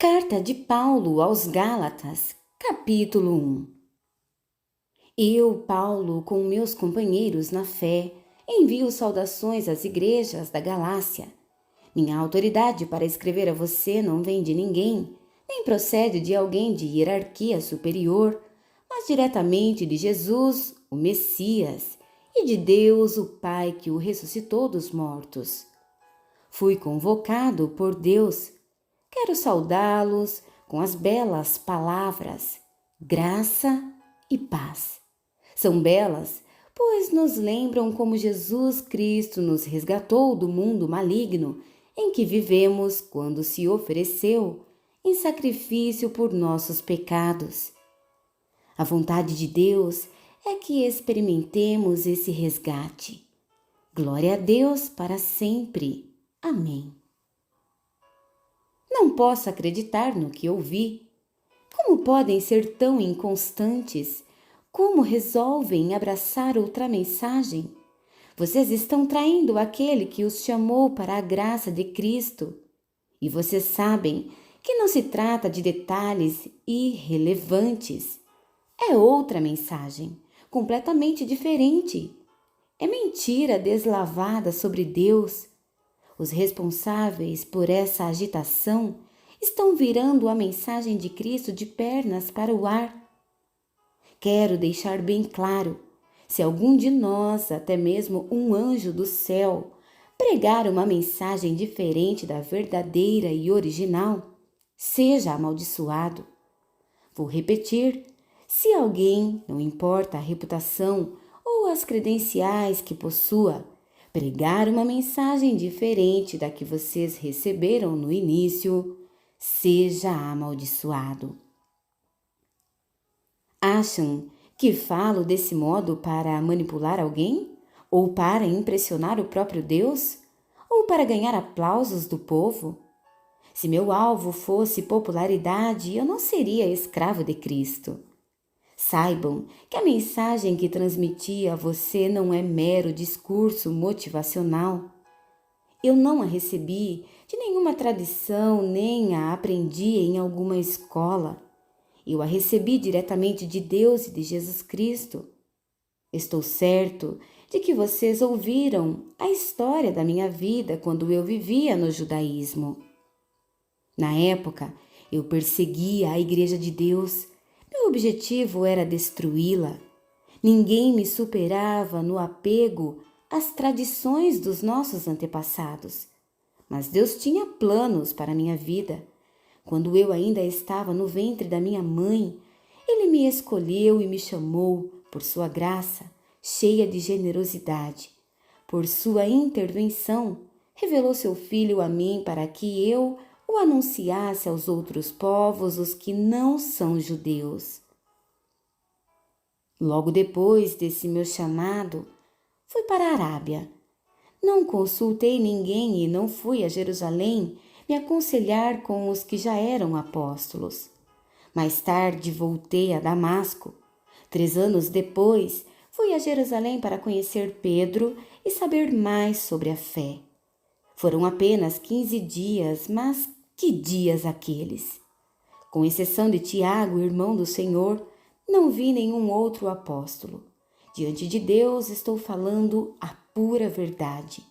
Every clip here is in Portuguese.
Carta de Paulo aos Gálatas, capítulo 1. Eu, Paulo, com meus companheiros na fé, envio saudações às igrejas da Galácia. Minha autoridade para escrever a você não vem de ninguém, nem procede de alguém de hierarquia superior, mas diretamente de Jesus, o Messias, e de Deus, o Pai que o ressuscitou dos mortos. Fui convocado por Deus. Quero saudá-los com as belas palavras, graça e paz. São belas, pois nos lembram como Jesus Cristo nos resgatou do mundo maligno em que vivemos quando se ofereceu em sacrifício por nossos pecados. A vontade de Deus é que experimentemos esse resgate. Glória a Deus para sempre. Amém. Não posso acreditar no que ouvi. Como podem ser tão inconstantes? Como resolvem abraçar outra mensagem? Vocês estão traindo aquele que os chamou para a graça de Cristo. E vocês sabem que não se trata de detalhes irrelevantes. É outra mensagem, completamente diferente. É mentira deslavada sobre Deus. Os responsáveis por essa agitação estão virando a mensagem de Cristo de pernas para o ar. Quero deixar bem claro, se algum de nós, até mesmo um anjo do céu, pregar uma mensagem diferente da verdadeira e original, seja amaldiçoado. Vou repetir, se alguém, não importa a reputação ou as credenciais que possua, pregar uma mensagem diferente da que vocês receberam no início, seja amaldiçoado. Acham que falo desse modo para manipular alguém? Ou para impressionar o próprio Deus? Ou para ganhar aplausos do povo? Se meu alvo fosse popularidade, eu não seria escravo de Cristo. Saibam que a mensagem que transmiti a você não é mero discurso motivacional. Eu não a recebi de nenhuma tradição, nem a aprendi em alguma escola. Eu a recebi diretamente de Deus e de Jesus Cristo. Estou certo de que vocês ouviram a história da minha vida quando eu vivia no judaísmo. Na época, eu perseguia a Igreja de Deus. Meu objetivo era destruí-la. Ninguém me superava no apego às tradições dos nossos antepassados. Mas Deus tinha planos para a minha vida. Quando eu ainda estava no ventre da minha mãe, Ele me escolheu e me chamou por sua graça, cheia de generosidade. Por sua intervenção, revelou seu Filho a mim para que eu o anunciasse aos outros povos, os que não são judeus. Logo depois desse meu chamado, fui para a Arábia. Não consultei ninguém e não fui a Jerusalém me aconselhar com os que já eram apóstolos. Mais tarde voltei a Damasco. 3 anos depois, fui a Jerusalém para conhecer Pedro e saber mais sobre a fé. Foram apenas 15 dias, mas que dias aqueles! Com exceção de Tiago, irmão do Senhor, não vi nenhum outro apóstolo. Diante de Deus estou falando a pura verdade.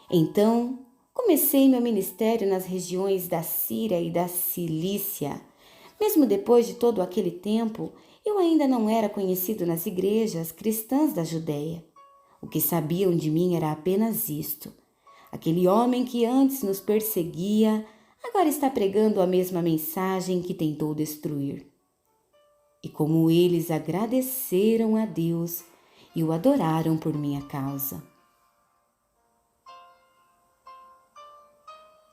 Então, comecei meu ministério nas regiões da Síria e da Cilícia. Mesmo depois de todo aquele tempo, eu ainda não era conhecido nas igrejas cristãs da Judéia. O que sabiam de mim era apenas isto: aquele homem que antes nos perseguia, agora está pregando a mesma mensagem que tentou destruir. E como eles agradeceram a Deus e o adoraram por minha causa.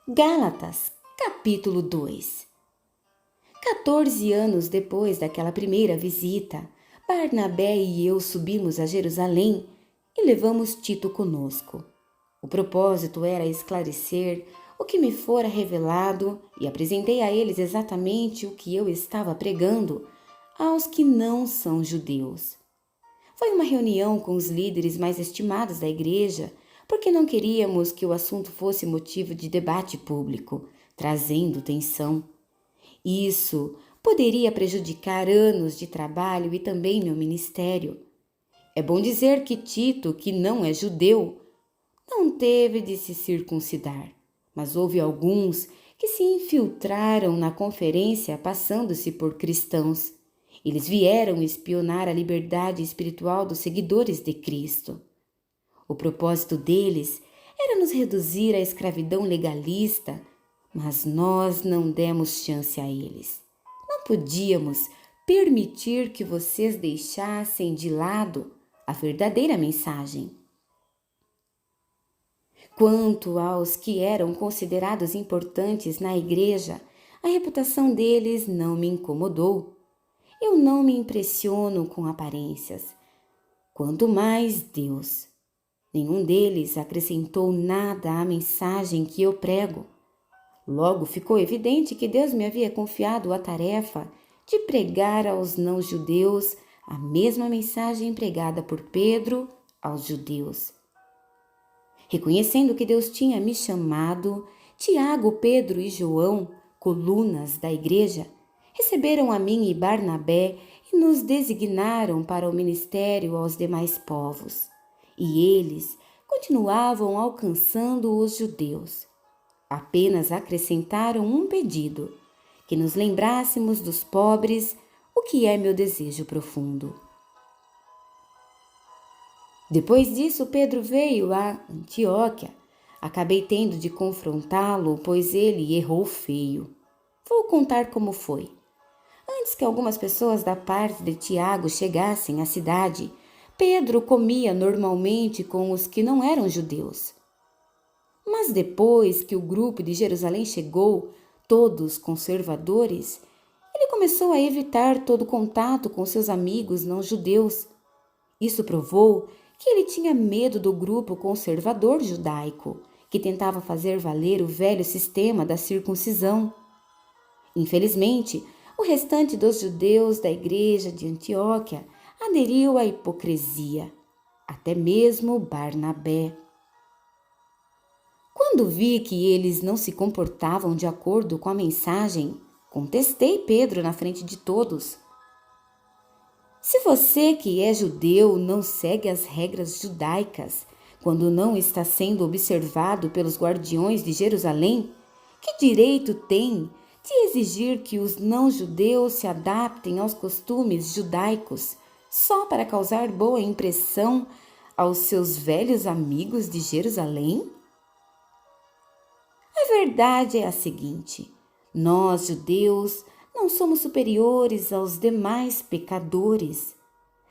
Gálatas, capítulo 2. 14 anos depois daquela primeira visita, Barnabé e eu subimos a Jerusalém e levamos Tito conosco. O propósito era esclarecer o que me fora revelado e apresentei a eles exatamente o que eu estava pregando aos que não são judeus. Foi uma reunião com os líderes mais estimados da igreja, porque não queríamos que o assunto fosse motivo de debate público, trazendo tensão. Isso poderia prejudicar anos de trabalho e também meu ministério. É bom dizer que Tito, que não é judeu, não teve de se circuncidar, mas houve alguns que se infiltraram na conferência passando-se por cristãos. Eles vieram espionar a liberdade espiritual dos seguidores de Cristo. O propósito deles era nos reduzir à escravidão legalista, mas nós não demos chance a eles. Não podíamos permitir que vocês deixassem de lado a verdadeira mensagem. Quanto aos que eram considerados importantes na igreja, a reputação deles não me incomodou. Eu não me impressiono com aparências, quanto mais Deus. Nenhum deles acrescentou nada à mensagem que eu prego. Logo ficou evidente que Deus me havia confiado a tarefa de pregar aos não-judeus a mesma mensagem pregada por Pedro aos judeus. Reconhecendo que Deus tinha me chamado, Tiago, Pedro e João, colunas da igreja, receberam a mim e Barnabé e nos designaram para o ministério aos demais povos. E eles continuavam alcançando os judeus. Apenas acrescentaram um pedido, que nos lembrássemos dos pobres, o que é meu desejo profundo. Depois disso, Pedro veio a Antioquia. Acabei tendo de confrontá-lo, pois ele errou feio. Vou contar como foi. Antes que algumas pessoas da parte de Tiago chegassem à cidade, Pedro comia normalmente com os que não eram judeus. Mas depois que o grupo de Jerusalém chegou, todos conservadores, ele começou a evitar todo contato com seus amigos não-judeus. Isso provou que ele tinha medo do grupo conservador judaico, que tentava fazer valer o velho sistema da circuncisão. Infelizmente, o restante dos judeus da igreja de Antioquia aderiu à hipocrisia, até mesmo Barnabé. Quando vi que eles não se comportavam de acordo com a mensagem, contestei Pedro na frente de todos. Se você que é judeu não segue as regras judaicas, quando não está sendo observado pelos guardiões de Jerusalém, que direito tem de exigir que os não-judeus se adaptem aos costumes judaicos só para causar boa impressão aos seus velhos amigos de Jerusalém? A verdade é a seguinte: nós, judeus, não somos superiores aos demais pecadores.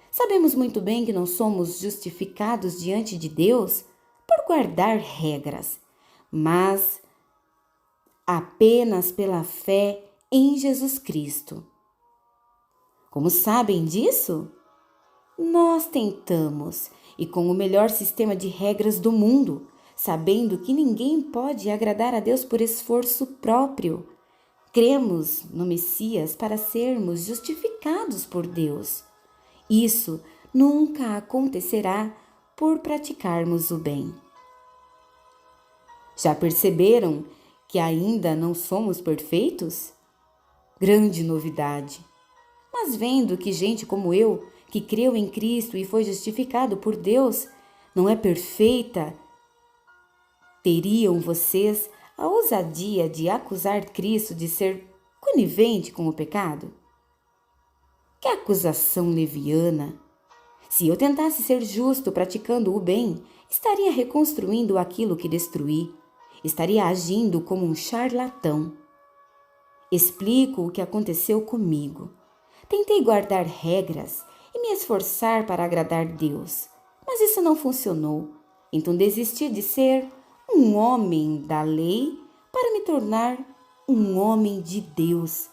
Sabemos muito bem que não somos justificados diante de Deus por guardar regras, mas apenas pela fé em Jesus Cristo. Como sabem disso? Nós tentamos, e com o melhor sistema de regras do mundo, sabendo que ninguém pode agradar a Deus por esforço próprio. Cremos no Messias para sermos justificados por Deus. Isso nunca acontecerá por praticarmos o bem. Já perceberam que ainda não somos perfeitos? Grande novidade! Mas vendo que gente como eu, que creu em Cristo e foi justificado por Deus, não é perfeita, teriam vocês a ousadia de acusar Cristo de ser conivente com o pecado? Que acusação leviana! Se eu tentasse ser justo praticando o bem, estaria reconstruindo aquilo que destruí, estaria agindo como um charlatão. Explico o que aconteceu comigo. Tentei guardar regras e me esforçar para agradar Deus, mas isso não funcionou. Então desisti de ser um homem da lei para me tornar um homem de Deus.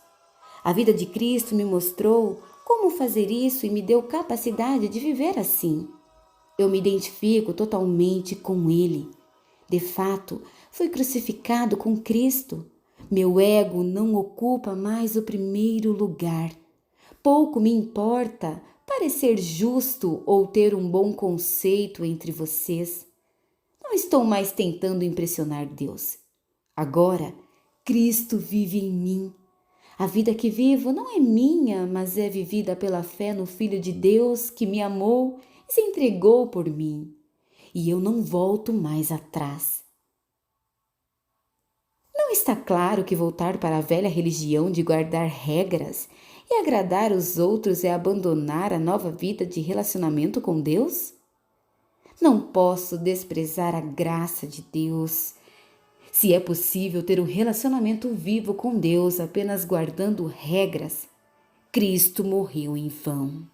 A vida de Cristo me mostrou como fazer isso e me deu capacidade de viver assim. Eu me identifico totalmente com Ele. De fato, fui crucificado com Cristo. Meu ego não ocupa mais o primeiro lugar. Pouco me importa parecer justo ou ter um bom conceito entre vocês. Não estou mais tentando impressionar Deus. Agora, Cristo vive em mim. A vida que vivo não é minha, mas é vivida pela fé no Filho de Deus que me amou e se entregou por mim. E eu não volto mais atrás. Não está claro que voltar para a velha religião de guardar regras e agradar os outros é abandonar a nova vida de relacionamento com Deus? Não posso desprezar a graça de Deus. Se é possível ter um relacionamento vivo com Deus apenas guardando regras, Cristo morreu em vão.